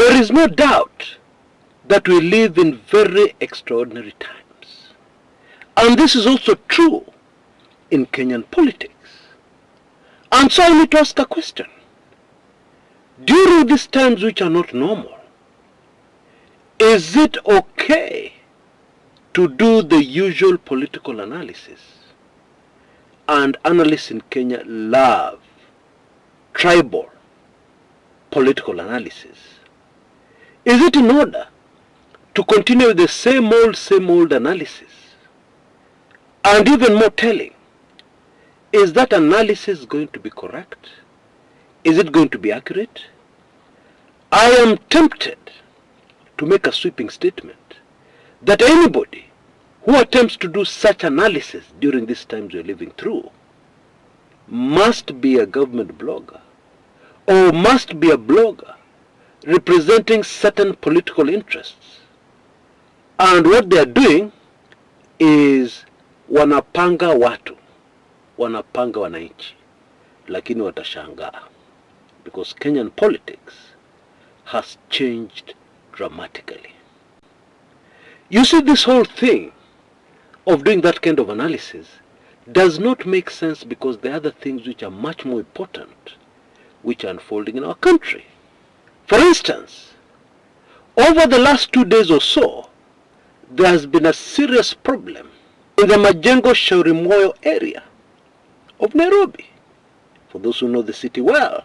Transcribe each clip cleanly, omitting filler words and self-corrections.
There is no doubt that we live in very extraordinary times. And this is also true in Kenyan politics. And so I need to ask a question. During these times which are not normal, is it okay to do the usual political analysis? And analysts in Kenya love tribal political analysis. Is it in order to continue with the same old analysis? And even more telling, is that analysis going to be correct? Is it going to be accurate? I am tempted to make a sweeping statement that anybody who attempts to do such analysis during these times we are living through must be a government blogger, or must be a blogger representing certain political interests. And what they are doing is wanapanga watu, wanapanga wananchi, lakini watashangaa, because Kenyan politics has changed dramatically. You see, this whole thing of doing that kind of analysis does not make sense, because there are other things which are much more important which are unfolding in our country. For instance, over the last 2 days or so, there has been a serious problem in the Majengo Shauri Moyo area of Nairobi. For those who know the city well,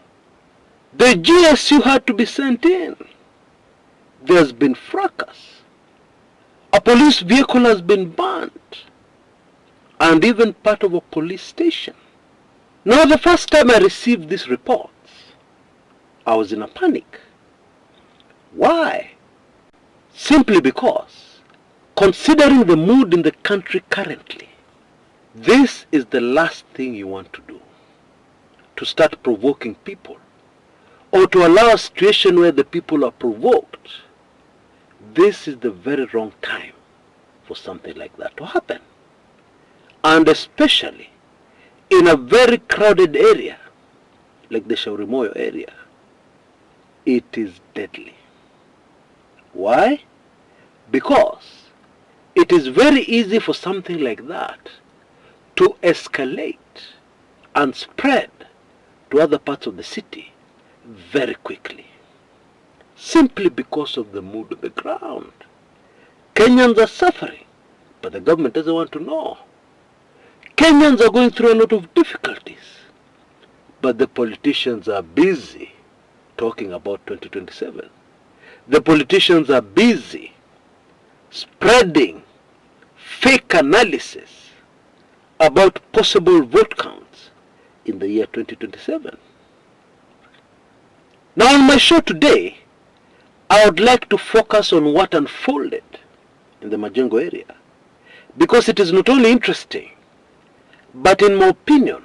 the GSU had to be sent in. There's been fracas. A police vehicle has been burnt, and even part of a police station. Now, the first time I received these reports, I was in a panic. Why? Simply because, considering the mood in the country currently, this is the last thing you want to do. To start provoking people, or to allow a situation where the people are provoked. This is the very wrong time for something like that to happen. And especially in a very crowded area like the Shauri Moyo area, it is deadly. Why? Because it is very easy for something like that to escalate and spread to other parts of the city very quickly, simply because of the mood of the ground. Kenyans are suffering, but the government doesn't want to know. Kenyans are going through a lot of difficulties, but the politicians are busy talking about 2027. The politicians are busy spreading fake analysis about possible vote counts in the year 2027. Now, on my show today, I would like to focus on what unfolded in the Majengo area, because it is not only interesting, but in my opinion,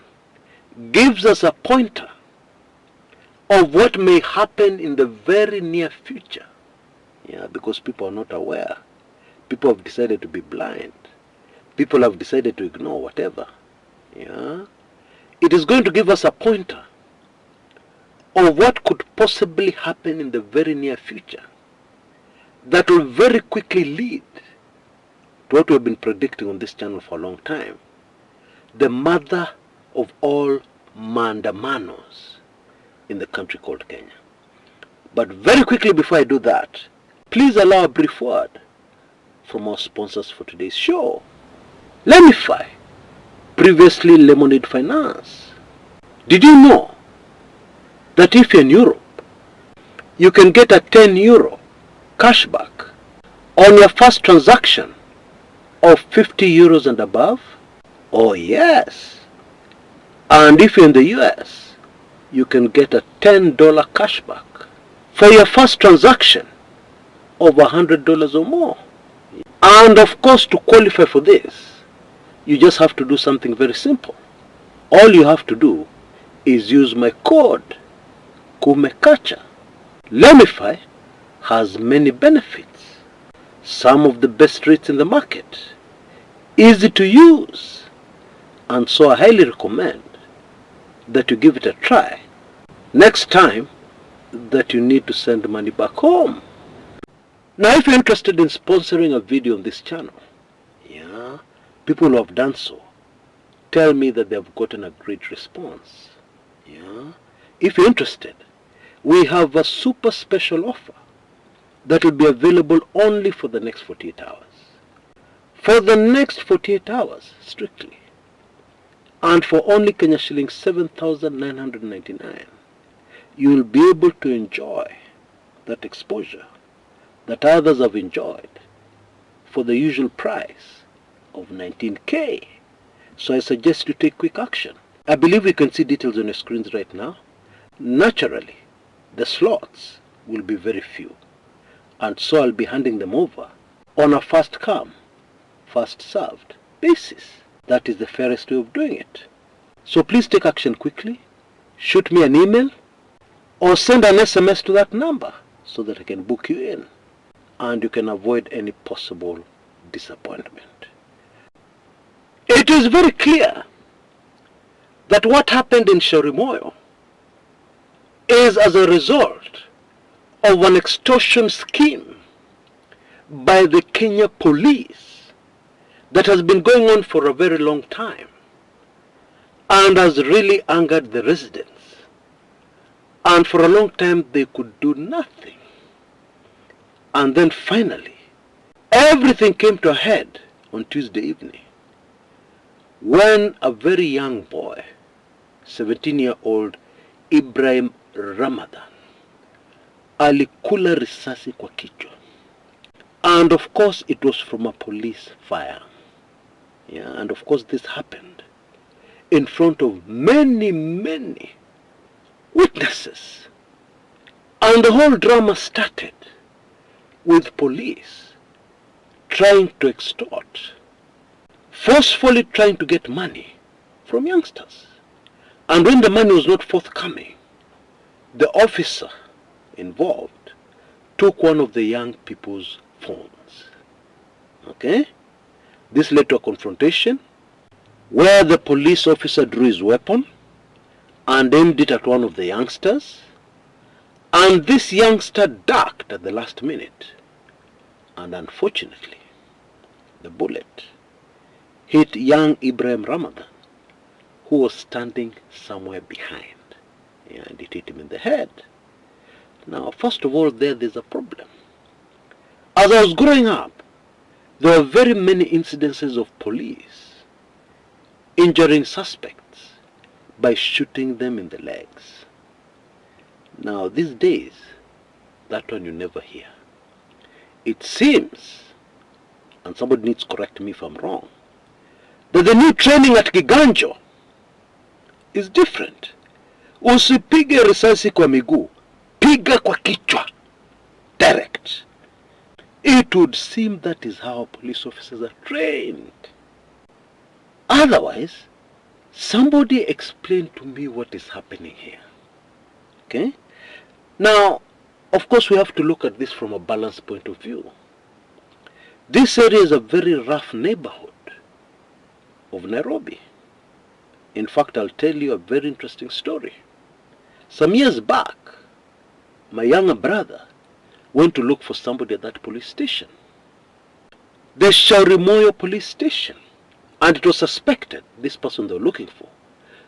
gives us a pointer of what may happen in the very near future. Yeah, because people are not aware. People have decided to be blind. People have decided to ignore whatever. Yeah, it is going to give us a pointer of what could possibly happen in the very near future that will very quickly lead to what we have been predicting on this channel for a long time: the mother of all maandamanos in the country called Kenya. But very quickly, before I do that, please allow a brief word from our sponsors for today's show. Lemify, previously Lemonade Finance. Did you know that if you're in Europe, you can get a €10 cashback on your first transaction of €50 and above? Oh yes. And if you're in the US, you can get a $10 cashback for your first transaction of $100 or more. And of course, to qualify for this, you just have to do something very simple. All you have to do is use my code, Kumekucha. Lemify has many benefits, some of the best rates in the market, easy to use, and so I highly recommend that you give it a try. Next time that you need to send money back home. Now, if you're interested in sponsoring a video on this channel, yeah, people who have done so tell me that they have gotten a great response. Yeah. If you're interested, we have a super special offer that will be available only for the next 48 hours. For the next 48 hours, strictly. And for only Kenya shillings 7,999, you will be able to enjoy that exposure that others have enjoyed for the usual price of 19K. So I suggest you take quick action. I believe you can see details on your screens right now. Naturally, the slots will be very few, and so I'll be handing them over on a first come, first served basis. That is the fairest way of doing it. So please take action quickly. Shoot me an email or send an SMS to that number so that I can book you in and you can avoid any possible disappointment. It is very clear that what happened in Shauri Moyo is as a result of an extortion scheme by the Kenya police that has been going on for a very long time and has really angered the residents. And for a long time they could do nothing. And then finally, everything came to a head on Tuesday evening when a very young boy, 17-year-old Ibrahim Ramadan, alikula risasi kwa kichwa. And of course it was from a police fire. Yeah, and of course this happened in front of many witnesses. And the whole drama started with police trying to extort, forcefully trying to get money from youngsters. And when the money was not forthcoming, the officer involved took one of the young people's phones. Okay? This led to a confrontation where the police officer drew his weapon and aimed it at one of the youngsters. And this youngster ducked at the last minute. And unfortunately, the bullet hit young Ibrahim Ramadan, who was standing somewhere behind. Yeah, and it hit him in the head. Now, first of all, there's a problem. As I was growing up, there were very many incidences of police injuring suspects by shooting them in the legs. Now, these days, that one you never hear. It seems, and somebody needs to correct me if I'm wrong, that the new training at Kiganjo is different. Usipige risasi kwa miguu, piga kwa kichwa, direct. It would seem that is how police officers are trained. Otherwise, somebody explain to me what is happening here. Okay? Now, of course, we have to look at this from a balanced point of view. This area is a very rough neighborhood of Nairobi. In fact, I'll tell you a very interesting story. Some years back, my younger brother went to look for somebody at that police station, the Shauri Moyo police station, and it was suspected this person they were looking for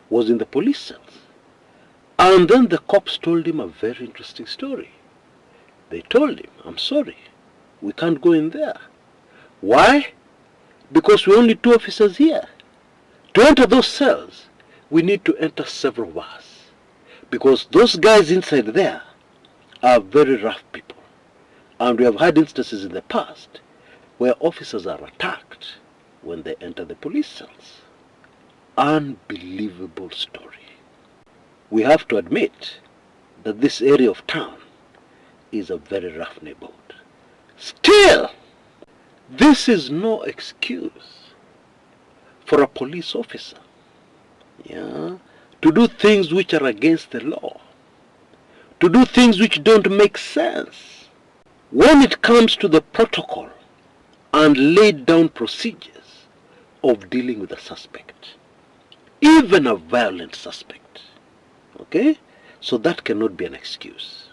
was in the police cells. And then the cops told him a very interesting story. They told him, I'm sorry, we can't go in there. Why? Because we're only 2 officers here. To enter those cells, we need to enter several bars. Because those guys inside there are very rough people. And we have had instances in the past where officers are attacked when they enter the police cells. Unbelievable story. We have to admit that this area of town is a very rough neighborhood. Still, this is no excuse for a police officer, yeah, to do things which are against the law, to do things which don't make sense when it comes to the protocol and laid down procedures of dealing with a suspect, even a violent suspect. Okay? So that cannot be an excuse.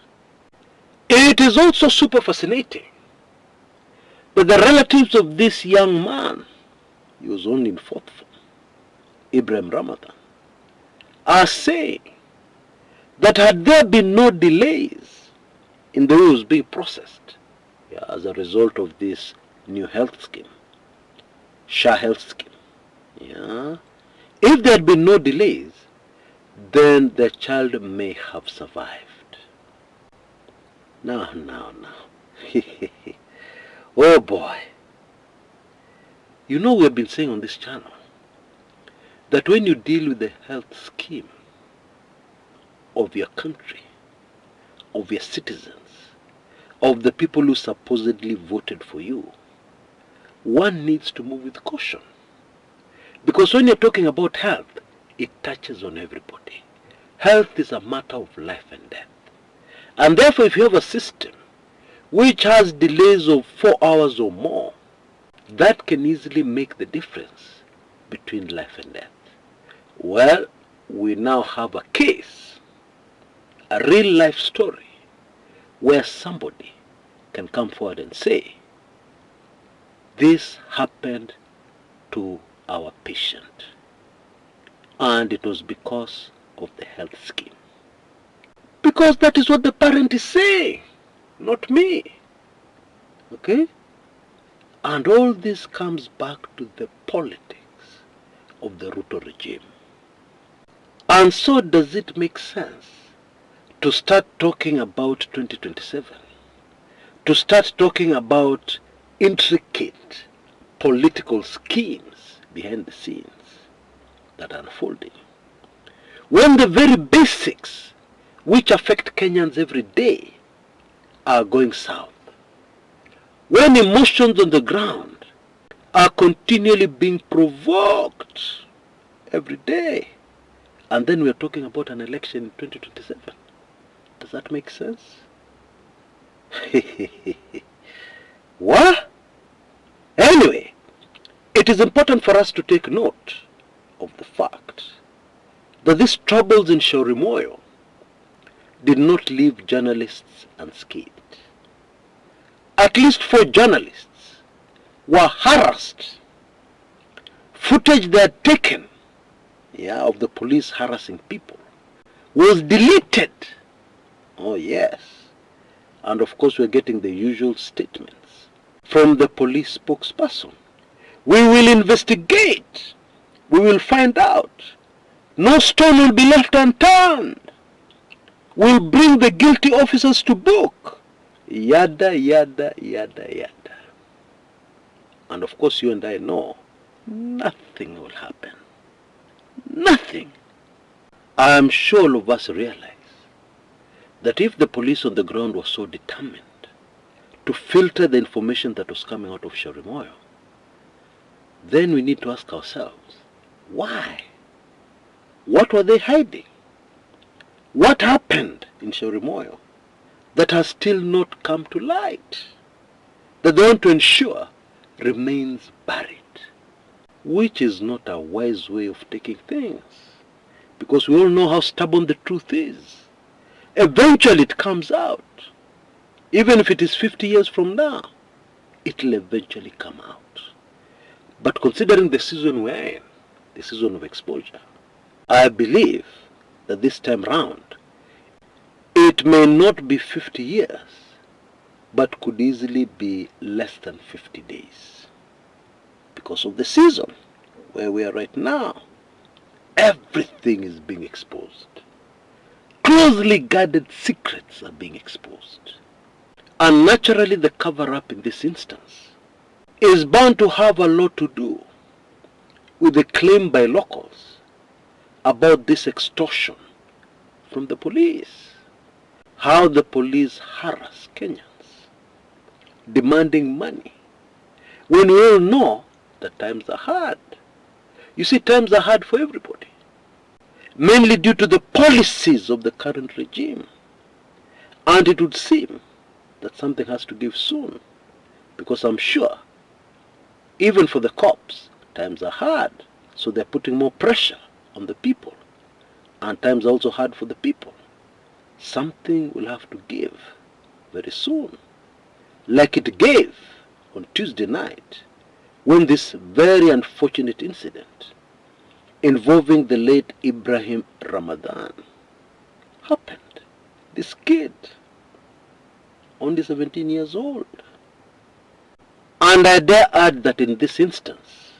It is also super fascinating that the relatives of this young man, he was only in fourth form, Ibrahim Ramadan, are saying that had there been no delays in the way it was being processed, as a result of this new health scheme, Shah health scheme, if there had been no delays, then the child may have survived. Now. Oh boy. You know, we have been saying on this channel that when you deal with the health scheme of your country, of your citizens, of the people who supposedly voted for you, one needs to move with caution. Because when you're talking about health, it touches on everybody. Health is a matter of life and death. And therefore, if you have a system which has delays of 4 hours or more, that can easily make the difference between life and death. Well, we now have a case, a real life story, where somebody can come forward and say, this happened to our patient, and it was because of the health scheme. Because that is what the parent is saying, not me. Okay? And all this comes back to the politics of the Ruto regime. And so does it make sense to start talking about 2027? To start talking about intricate political schemes behind the scenes that are unfolding, when the very basics which affect Kenyans every day are going south, when emotions on the ground are continually being provoked every day, and then we are talking about an election in 2027. Does that make sense? What? Anyway, it is important for us to take note of the fact that these troubles in Shauri Moyo did not leave journalists unscathed. At least 4 journalists were harassed. Footage they had taken of the police harassing people was deleted. Oh yes. And of course we're getting the usual statements from the police spokesperson. We will investigate. We will find out. No stone will be left unturned. We'll bring the guilty officers to book. Yada, yada, yada, yada. And of course you and I know nothing will happen. Nothing. I am sure all of us realize that if the police on the ground were so determined to filter the information that was coming out of Shauri Moyo, then we need to ask ourselves, why? What were they hiding? What happened in Shauri Moyo that has still not come to light, that they want to ensure remains buried? Which is not a wise way of taking things, because we all know how stubborn the truth is. Eventually it comes out. Even if it is 50 years from now, it will eventually come out. But considering the season we're in, the season of exposure, I believe that this time round, it may not be 50 years, but could easily be less than 50 days. Because of the season where we are right now, everything is being exposed. Closely guarded secrets are being exposed. And naturally the cover-up in this instance is bound to have a lot to do with the claim by locals about this extortion from the police. How the police harass Kenyans, demanding money, when we all know that times are hard. You see, times are hard for everybody, mainly due to the policies of the current regime. And it would seem that something has to give soon, because I'm sure, even for the cops, times are hard, so they're putting more pressure on the people. And times are also hard for the people. Something will have to give very soon, like it gave on Tuesday night, when this very unfortunate incident involving the late Ibrahim Ramadan happened. This kid, only 17 years old. And I dare add that in this instance,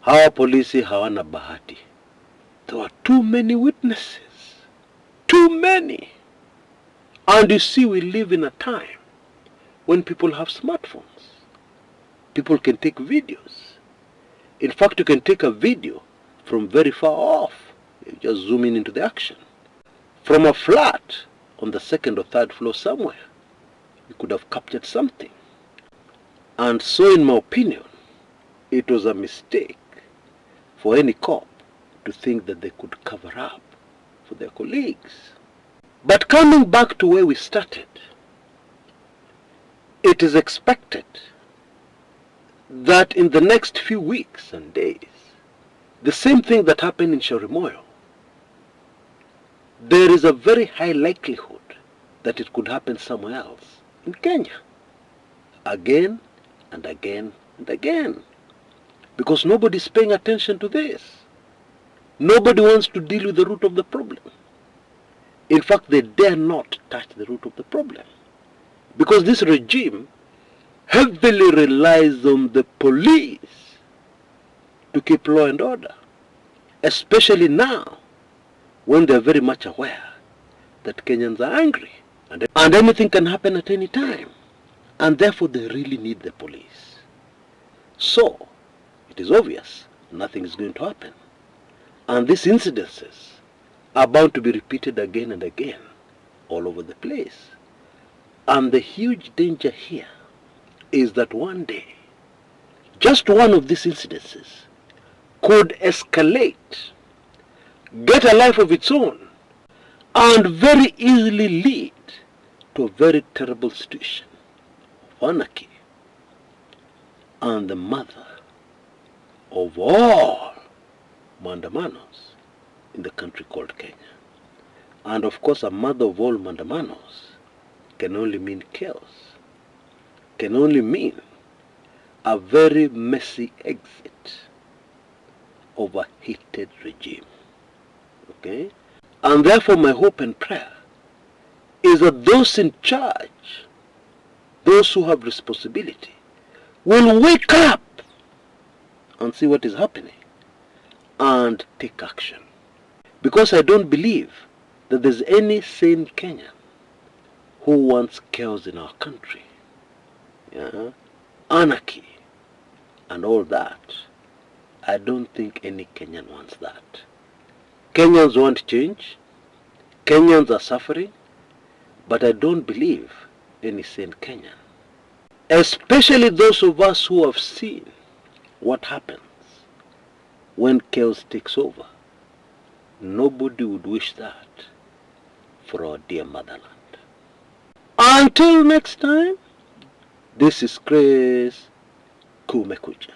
hawa polisi hawana bahati. There were too many witnesses. Too many. And you see, we live in a time when people have smartphones. People can take videos. In fact, you can take a video from very far off. You just zoom in into the action. From a flat on the second or third floor somewhere, you could have captured something. And so, in my opinion, it was a mistake for any cop to think that they could cover up for their colleagues. But coming back to where we started, it is expected that in the next few weeks and days, the same thing that happened in Shauri Moyo, there is a very high likelihood that it could happen somewhere else in Kenya. Again and again and again. Because nobody is paying attention to this. Nobody wants to deal with the root of the problem. In fact, they dare not touch the root of the problem. Because this regime heavily relies on the police to keep law and order. Especially now, when they are very much aware that Kenyans are angry. And anything can happen at any time. And therefore they really need the police. So, it is obvious nothing is going to happen. And these incidences are bound to be repeated again and again all over the place. And the huge danger here is that one day, just one of these incidences could escalate, get a life of its own, and very easily lead to a very terrible situation of anarchy and the mother of all mandamanos in the country called Kenya. And of course, a mother of all mandamanos can only mean chaos, can only mean a very messy exit of a heated regime. Okay? And therefore my hope and prayer is that those in charge, those who have responsibility, will wake up and see what is happening and take action. Because I don't believe that there's any sane Kenyan who wants chaos in our country. Yeah? Anarchy and all that. I don't think any Kenyan wants that. Kenyans want change. Kenyans are suffering. But I don't believe any sane Kenyan, especially those of us who have seen what happens when chaos takes over. Nobody would wish that for our dear motherland. Until next time, this is Chris Kumekucha.